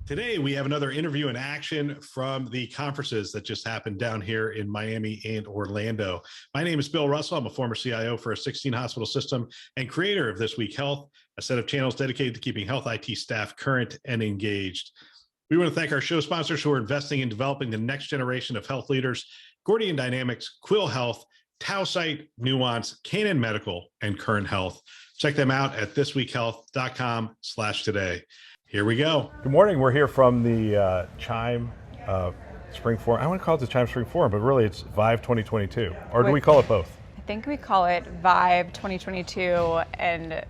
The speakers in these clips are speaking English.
Today, we have another interview in action from the conferences that just happened down here in Miami and Orlando. My name is Bill Russell. I'm a former CIO for a 16 hospital system and creator of This Week Health, a set of channels dedicated to keeping health IT staff current and engaged. We want to thank our show sponsors who are investing in developing the next generation of health leaders: Gordian Dynamics, Quill Health, Tausight, Nuance, Canon Medical, and Current Health. Check them out at thisweekhealth.com/today. Here we go. Good morning. We're here from the CHIME Spring Forum. I want to call it the CHIME Spring Forum, but really it's ViVE 2022. Or do we call it both? I think we call it ViVE 2022, and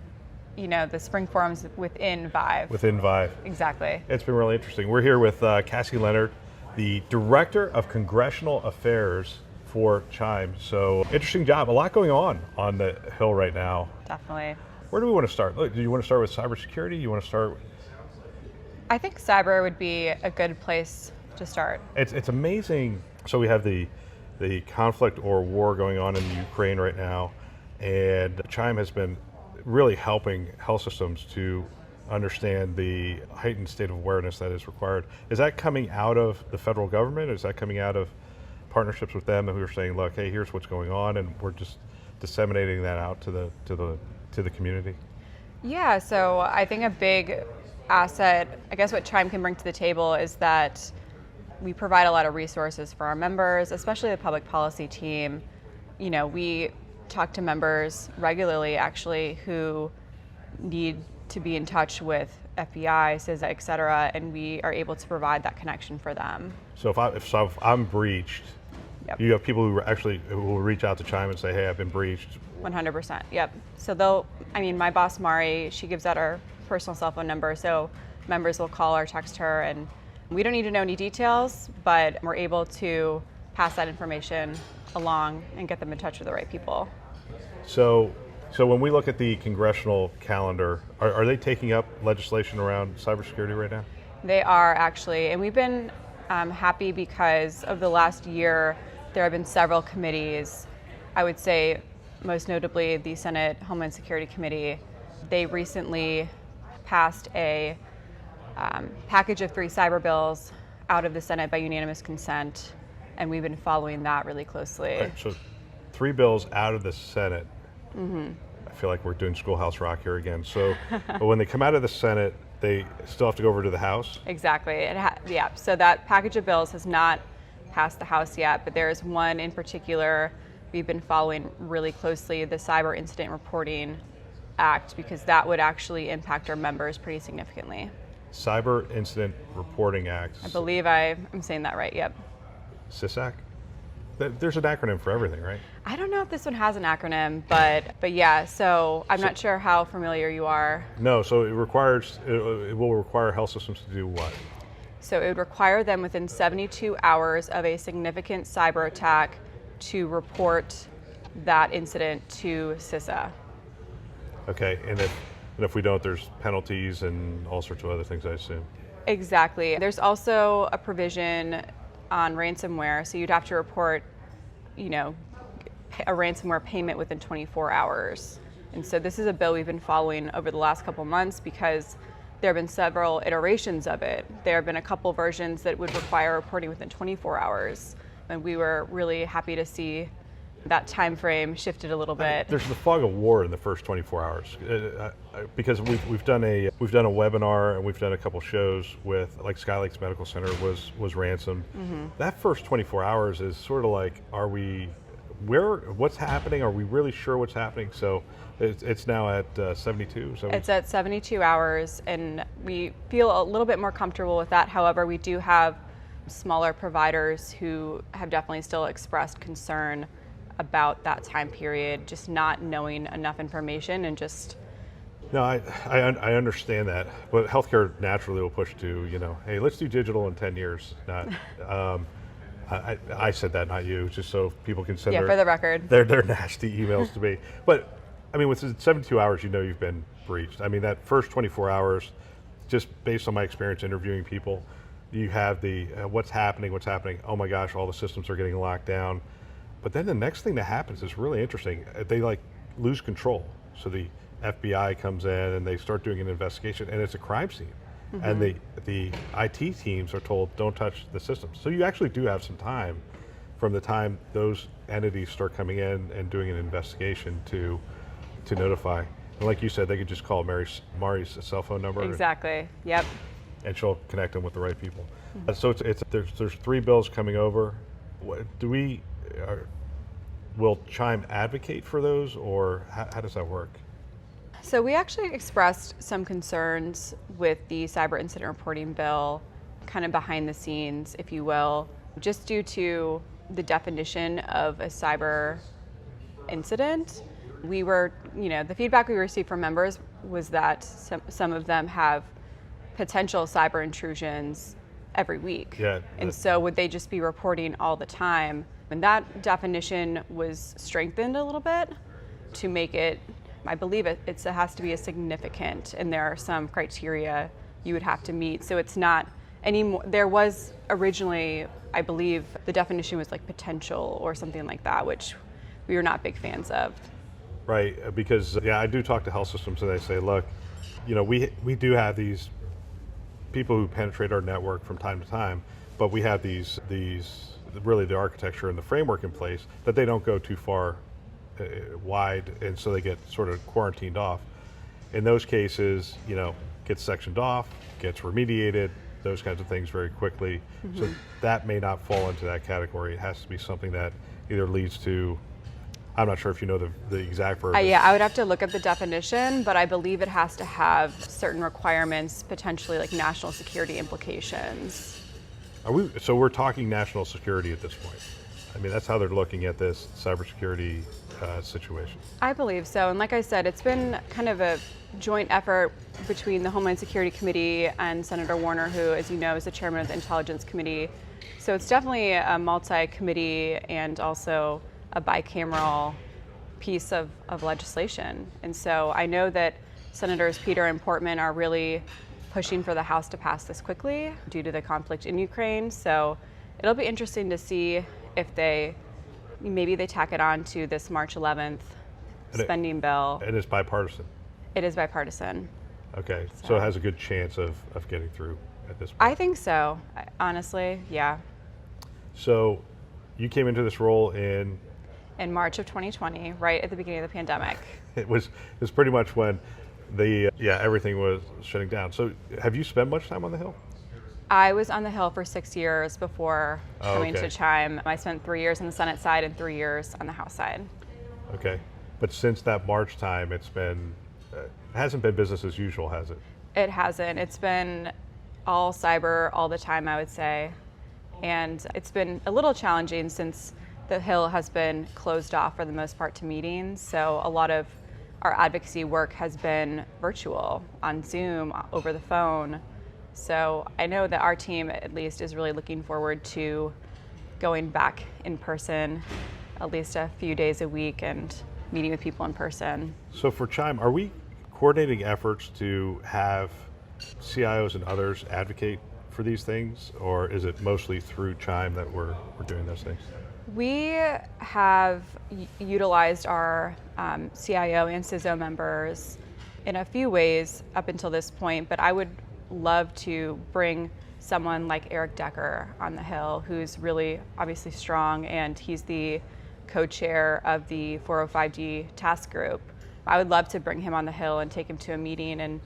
the Spring Forum's within ViVE. Within ViVE. Exactly. It's been really interesting. We're here with Cassie, Leonard, the Director of Congressional Affairs for CHIME. So interesting job. A lot going on the Hill right now. Definitely. Where do we want to start? Look, do you want to start with cybersecurity? You want to start? I think cyber would be a good place to start. It's amazing. So we have the conflict or war going on in the Ukraine right now, and CHIME has been really helping health systems to understand the heightened state of awareness that is required. Is that coming out of the federal government? Is that coming out of partnerships with them who are saying, look, hey, here's what's going on, and we're just disseminating that out to the community? Yeah, so I think a big asset, I guess what CHIME can bring to the table is that we provide a lot of resources for our members, especially the public policy team. We talk to members regularly, actually, who need to be in touch with FBI, CISA, et cetera, and we are able to provide that connection for them. So if I'm breached, yep. You have people who will reach out to CHIME and say, hey, I've been breached. 100%, yep. So my boss, Mari, she gives out our personal cell phone number, so members will call or text her, and we don't need to know any details, but we're able to pass that information along and get them in touch with the right people. So when we look at the congressional calendar, are they taking up legislation around cybersecurity right now? They are, actually, and we've been happy because of the last year there have been several committees. I would say most notably the Senate Homeland Security Committee. They recently passed a package of 3 cyber bills out of the Senate by unanimous consent, and we've been following that really closely. Right, so 3 bills out of the Senate. Mm-hmm. I feel like we're doing Schoolhouse Rock here again. So, but when they come out of the Senate, they still have to go over to the House? Exactly. Yeah. So that package of bills has not passed the House yet, but there is one in particular we've been following really closely, the Cyber Incident Reporting Act, because that would actually impact our members pretty significantly. Cyber Incident Reporting Act. I believe I'm saying that right, yep. CISAC? There's an acronym for everything, right? I don't know if this one has an acronym, but yeah, so I'm not sure how familiar you are. No, so it will require health systems to do what? So it would require them within 72 hours of a significant cyber attack to report that incident to CISA. Okay, and if we don't, there's penalties and all sorts of other things, I assume. Exactly. There's also a provision on ransomware, so you'd have to report, a ransomware payment within 24 hours. And so this is a bill we've been following over the last couple months because there have been several iterations of it. There have been a couple versions that would require reporting within 24 hours, and we were really happy to see that time frame shifted a little bit. There's the fog of war in the first 24 hours because we've done a webinar and we've done a couple shows with, like, Sky Lakes Medical Center was ransomed. Mm-hmm. That first 24 hours is sort of like, what's happening? Are we really sure what's happening? So it's now at 72. It's at 72 hours, and we feel a little bit more comfortable with that. However, we do have smaller providers who have definitely still expressed concern about that time period, just not knowing enough information and just... No, I understand that, but healthcare naturally will push to, hey, let's do digital in 10 years. Not, I said that, not you, just so people can send for the record, their nasty emails to me. But I mean, with 72 hours, you've been breached. I mean, that first 24 hours, just based on my experience interviewing people, you have the what's happening, oh my gosh, all the systems are getting locked down. But then the next thing that happens is really interesting. They lose control. So the FBI comes in and they start doing an investigation, and it's a crime scene. and the IT teams are told don't touch the system. So you actually do have some time from the time those entities start coming in and doing an investigation to notify. And like you said, they could just call Mari's cell phone number. Exactly. Yep. And she'll connect them with the right people. So there's 3 bills coming over. Will CHIME advocate for those, or how does that work? So we actually expressed some concerns with the cyber incident reporting bill, kind of behind the scenes, if you will, just due to the definition of a cyber incident. We were, the feedback we received from members was that some of them have potential cyber intrusions every week. Yeah. And so would they just be reporting all the time? And that definition was strengthened a little bit to make it, I believe it has to be a significant, and there are some criteria you would have to meet. So it's not anymore. There was originally, I believe, the definition was like potential or something like that, which we were not big fans of. Right, because I do talk to health systems and they say, look, we do have these people who penetrate our network from time to time, but we have these really the architecture and the framework in place that they don't go too far wide, and so they get sort of quarantined off. In those cases, gets sectioned off, gets remediated, those kinds of things very quickly. So that may not fall into that category. It has to be something that either leads to, I'm not sure if you know the exact verb. Yeah, I would have to look at the definition, but I believe it has to have certain requirements, potentially like national security implications. So we're talking national security at this point. I mean, that's how they're looking at this cybersecurity situation. I believe so. And like I said, it's been kind of a joint effort between the Homeland Security Committee and Senator Warner, who, as you know, is the chairman of the Intelligence Committee. So it's definitely a multi-committee and also a bicameral piece of legislation. And so I know that Senators Peter and Portman are really pushing for the House to pass this quickly due to the conflict in Ukraine. So it'll be interesting to see if maybe they tack it on to this March 11th spending bill. And it's bipartisan. It is bipartisan. Okay, so it has a good chance of getting through at this point. I think so, honestly, yeah. So you came into this role in March of 2020, right at the beginning of the pandemic. It was pretty much when everything was shutting down. So have you spent much time on the Hill? I was on the Hill for 6 years before coming to CHIME. I spent 3 years on the Senate side and 3 years on the House side. Okay, but since that March time, it hasn't been business as usual, has it? It hasn't. It's been all cyber all the time, I would say. And it's been a little challenging since the Hill has been closed off for the most part to meetings. So a lot of our advocacy work has been virtual, on Zoom, over the phone. So I know that our team, at least, is really looking forward to going back in person at least a few days a week and meeting with people in person. So for CHIME, are we coordinating efforts to have CIOs and others advocate for these things, or is it mostly through CHIME that we're doing those things? We have utilized our CIO and CISO members in a few ways up until this point, but I would love to bring someone like Eric Decker on the Hill, who's really obviously strong, and he's the co-chair of the 405G task group. I would love to bring him on the Hill and take him to a meeting and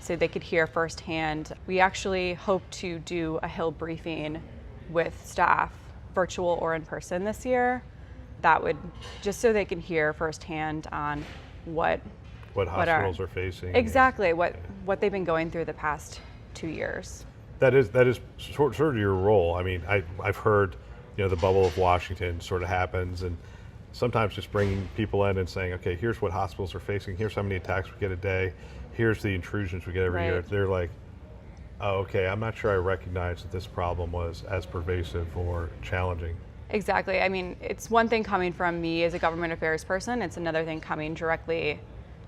so they could hear firsthand. We actually hope to do a Hill briefing with staff, virtual or in person this year. That would, just so they can hear firsthand on what hospitals are facing. Exactly, what they've been going through the past 2 years. That is sort of your role. I mean, I've heard, the bubble of Washington sort of happens, and sometimes just bringing people in and saying, okay, here's what hospitals are facing, here's how many attacks we get a day, here's the intrusions we get every year. They're like, oh, okay, I'm not sure I recognize that this problem was as pervasive or challenging. Exactly. I mean, it's one thing coming from me as a government affairs person, it's another thing coming directly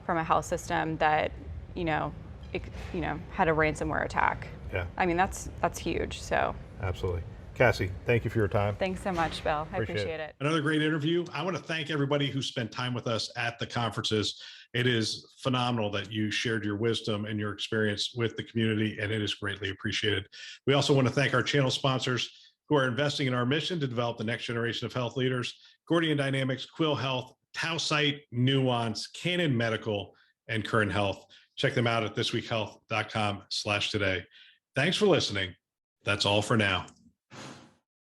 from a health system that, had a ransomware attack. Yeah. I mean, that's huge, so. Absolutely. Cassie, thank you for your time. Thanks so much, Bill. I appreciate it. Another great interview. I want to thank everybody who spent time with us at the conferences. It is phenomenal that you shared your wisdom and your experience with the community, and it is greatly appreciated. We also want to thank our channel sponsors who are investing in our mission to develop the next generation of health leaders: Gordian Dynamics, Quill Health, Tausight, Nuance, Canon Medical, and Current Health. Check them out at thisweekhealth.com/today. Thanks for listening. That's all for now.